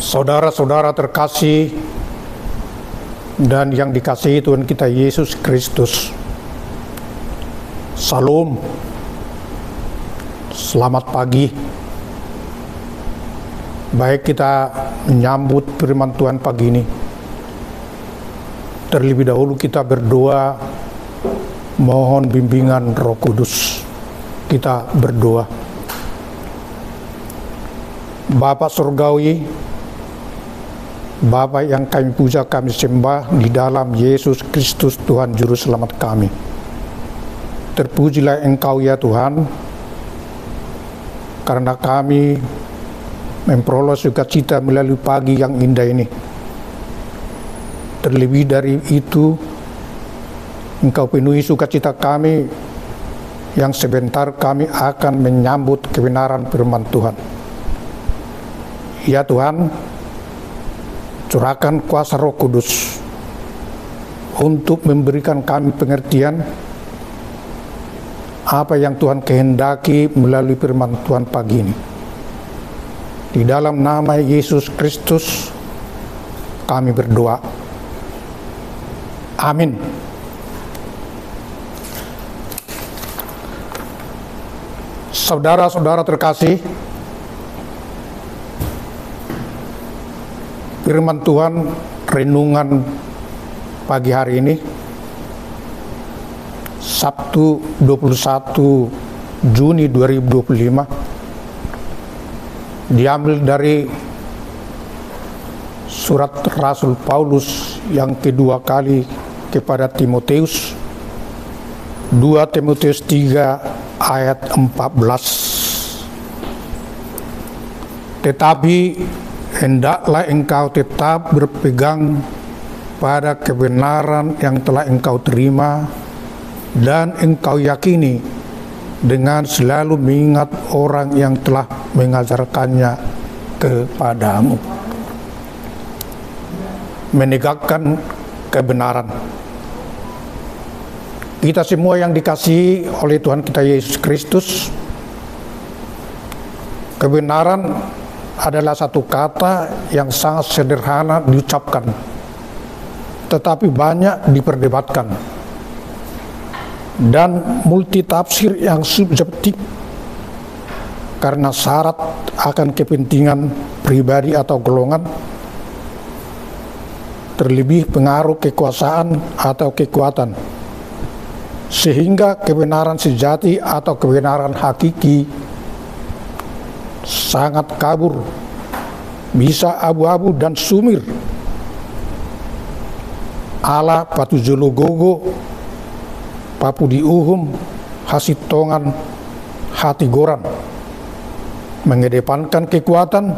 Saudara-saudara terkasih dan yang dikasihi Tuhan kita Yesus Kristus, Salam, selamat pagi. Baik, kita menyambut firman Tuhan pagi ini. Terlebih dahulu kita berdoa, mohon bimbingan Roh Kudus. Kita berdoa. Bapa Surgawi, Bapa yang kami puja, kami sembah di dalam Yesus Kristus Tuhan Juru Selamat kami. Terpujilah Engkau ya Tuhan, karena kami memperoleh sukacita melalui pagi yang indah ini. Terlebih dari itu, Engkau penuhi sukacita kami yang sebentar kami akan menyambut kebenaran firman Tuhan. Ya Tuhan, curahkan kuasa Roh Kudus untuk memberikan kami pengertian apa yang Tuhan kehendaki melalui firman Tuhan pagi ini. Di dalam nama Yesus Kristus kami berdoa. Amin. Saudara-saudara terkasih, firman Tuhan renungan pagi hari ini, Sabtu 21 Juni 2025, diambil dari surat Rasul Paulus yang kedua kali kepada Timotius, 2 Timotius 3 ayat 14. Tetapi hendaklah engkau tetap berpegang pada kebenaran yang telah engkau terima dan engkau yakini, dengan selalu mengingat orang yang telah mengajarkannya kepadamu. Menegakkan kebenaran. Kita semua yang dikasihi oleh Tuhan kita Yesus Kristus, kebenaran adalah satu kata yang sangat sederhana diucapkan, tetapi banyak diperdebatkan, dan multitafsir yang subjektif karena syarat akan kepentingan pribadi atau golongan, terlebih pengaruh kekuasaan atau kekuatan, sehingga kebenaran sejati atau kebenaran hakiki sangat kabur, bisa abu-abu dan sumir. Ala patu jologogo, papu diuhum, hasitongan, hati goran, mengedepankan kekuatan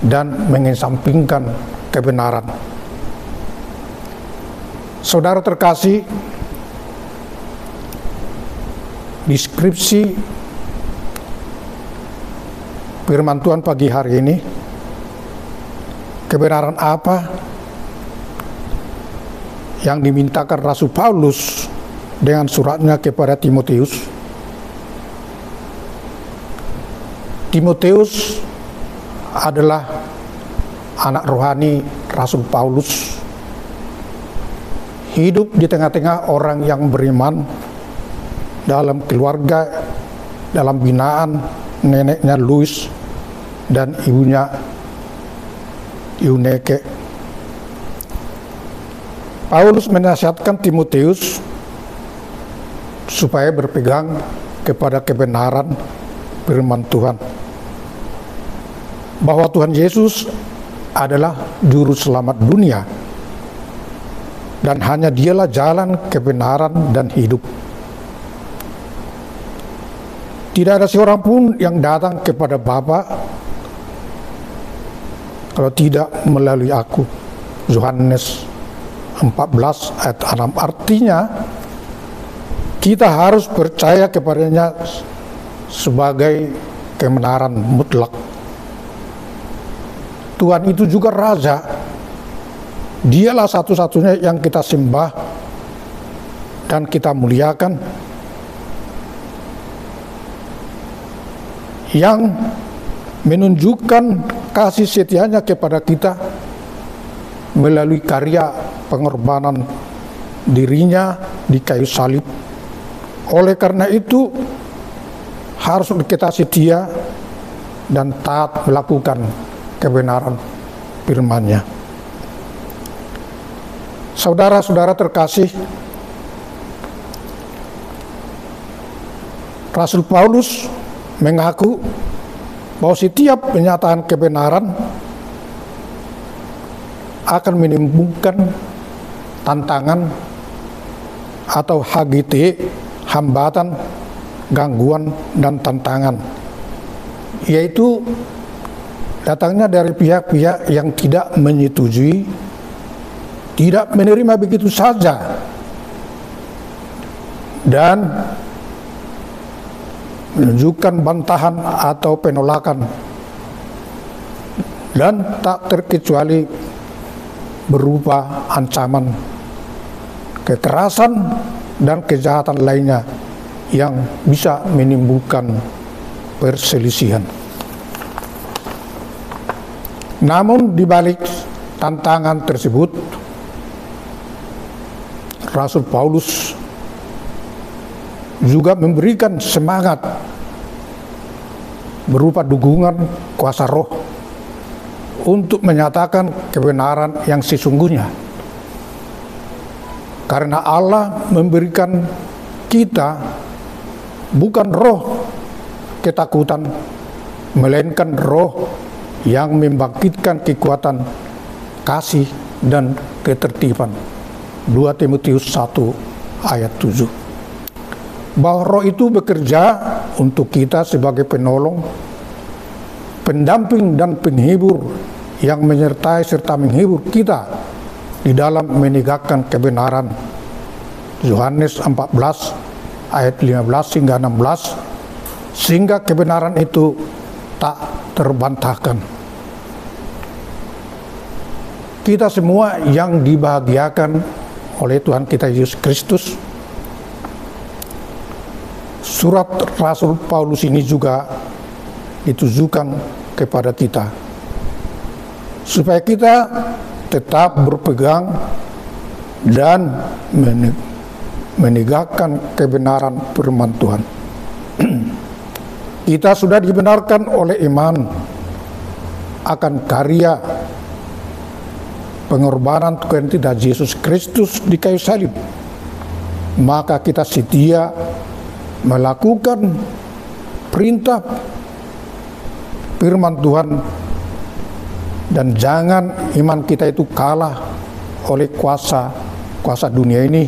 dan mengesampingkan kebenaran. Saudara terkasih, deskripsi firman Tuhan pagi hari ini, kebenaran apa yang dimintakan Rasul Paulus dengan suratnya kepada Timotius? Timotius adalah anak rohani Rasul Paulus, hidup di tengah-tengah orang yang beriman, dalam keluarga, dalam binaan neneknya Louis dan ibunya Eunike. Paulus menasihatkan Timotius supaya berpegang kepada kebenaran firman Tuhan, bahwa Tuhan Yesus adalah juru selamat dunia dan hanya Dialah jalan, kebenaran, dan hidup. Tidak ada seorang pun yang datang kepada Bapa kalau tidak melalui aku. Yohanes 14 ayat 6. Artinya kita harus percaya kepadanya sebagai kebenaran mutlak. Tuhan itu juga Raja. Dialah satu-satunya yang kita sembah dan kita muliakan, yang menunjukkan kasih setianya kepada kita melalui karya pengorbanan dirinya di kayu salib. Oleh karena itu harus kita setia dan taat melakukan kebenaran firman-Nya. Saudara-saudara terkasih, Rasul Paulus mengaku bahwa setiap penyataan kebenaran akan menimbulkan tantangan atau HGT, hambatan, gangguan, dan tantangan, yaitu datangnya dari pihak-pihak yang tidak menyetujui, tidak menerima begitu saja, dan menunjukkan bantahan atau penolakan, dan tak terkecuali berupa ancaman, kekerasan, dan kejahatan lainnya yang bisa menimbulkan perselisihan. Namun di balik tantangan tersebut, Rasul Paulus juga memberikan semangat berupa dukungan kuasa roh untuk menyatakan kebenaran yang sesungguhnya. Karena Allah memberikan kita bukan roh ketakutan, melainkan roh yang membangkitkan kekuatan, kasih, dan ketertiban. 2 Timotius 1 ayat 7. Bahwa roh itu bekerja untuk kita sebagai penolong, pendamping, dan penghibur yang menyertai serta menghibur kita di dalam menegakkan kebenaran. Yohanes 14 ayat 15 hingga 16, sehingga kebenaran itu tak terbantahkan. Kita semua yang dibahagiakan oleh Tuhan kita Yesus Kristus, surat Rasul Paulus ini juga ditujukan kepada kita, supaya kita tetap berpegang dan menegakkan kebenaran firman Tuhan. Kita sudah dibenarkan oleh iman akan karya pengorbanan Tuhan kita Yesus Kristus di kayu salib. Maka kita setia melakukan perintah firman Tuhan, dan jangan iman kita itu kalah oleh kuasa dunia ini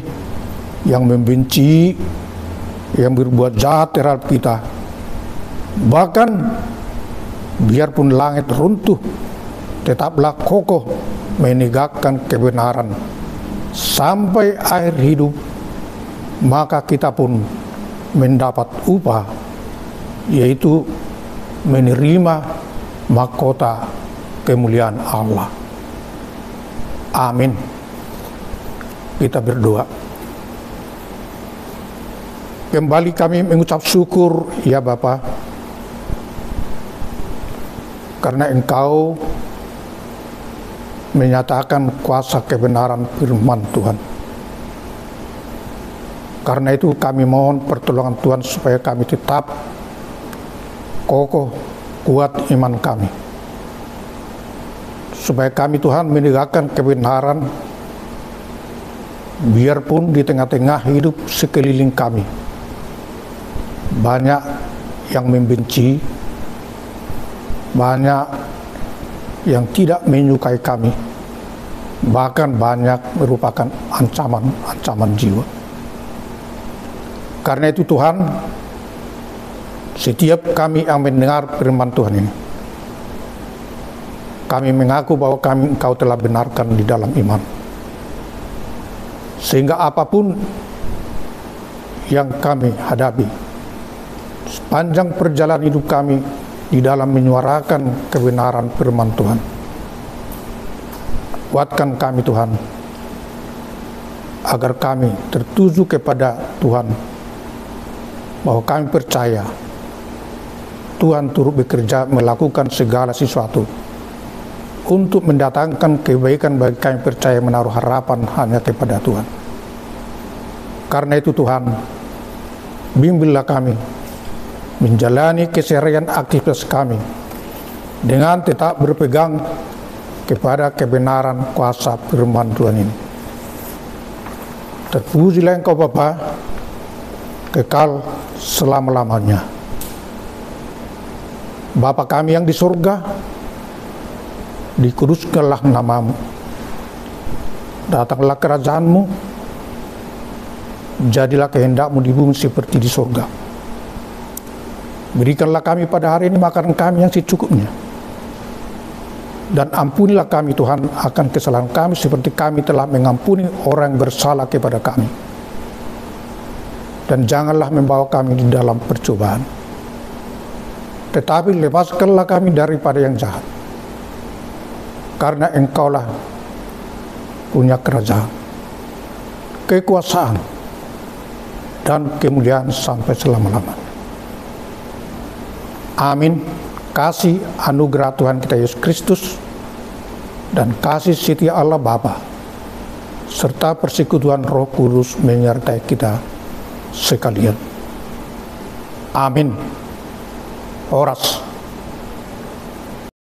yang membenci, yang berbuat jahat terhadap kita. Bahkan biarpun langit runtuh, tetaplah kokoh menegakkan kebenaran sampai akhir hidup, maka kita pun mendapat upah, yaitu menerima mahkota kemuliaan Allah. Amin. Kita berdoa. Kembali kami mengucap syukur ya Bapa, karena Engkau menyatakan kuasa kebenaran firman Tuhan. Karena itu kami mohon pertolongan Tuhan supaya kami tetap kokoh, kuat iman kami. Supaya kami Tuhan menegakkan kebenaran, biarpun di tengah-tengah hidup sekeliling kami banyak yang membenci, banyak yang tidak menyukai kami, bahkan banyak merupakan ancaman jiwa. Karena itu Tuhan, setiap kami yang mendengar firman Tuhan ini, kami mengaku bahwa Engkau telah benarkan di dalam iman. Sehingga apapun yang kami hadapi, sepanjang perjalanan hidup kami di dalam menyuarakan kebenaran firman Tuhan, kuatkan kami Tuhan, agar kami tertuju kepada Tuhan, bahwa kami percaya Tuhan turut bekerja melakukan segala sesuatu untuk mendatangkan kebaikan bagi kami percaya menaruh harapan hanya kepada Tuhan. Karena itu Tuhan, bimbinglah kami menjalani keseharian aktivitas kami dengan tetap berpegang kepada kebenaran kuasa firman Tuhan ini. Terpujilah Engkau Bapa, kekal selama-lamanya. Bapa kami yang di surga, dikuduskanlah namamu, datanglah kerajaanmu, jadilah kehendakmu di bumi seperti di surga. Berikanlah kami pada hari ini makanan kami yang secukupnya, dan ampunilah kami Tuhan akan kesalahan kami seperti kami telah mengampuni orang yang bersalah kepada kami. Dan janganlah membawa kami di dalam percobaan, tetapi lepaskanlah kami daripada yang jahat. Karena Engkaulah punya kerajaan, kekuasaan, dan kemuliaan sampai selama-lamanya. Amin. Kasih anugerah Tuhan kita Yesus Kristus dan kasih setia Allah Bapa serta persekutuan Roh Kudus menyertai kita sekalian. Amin. Oras.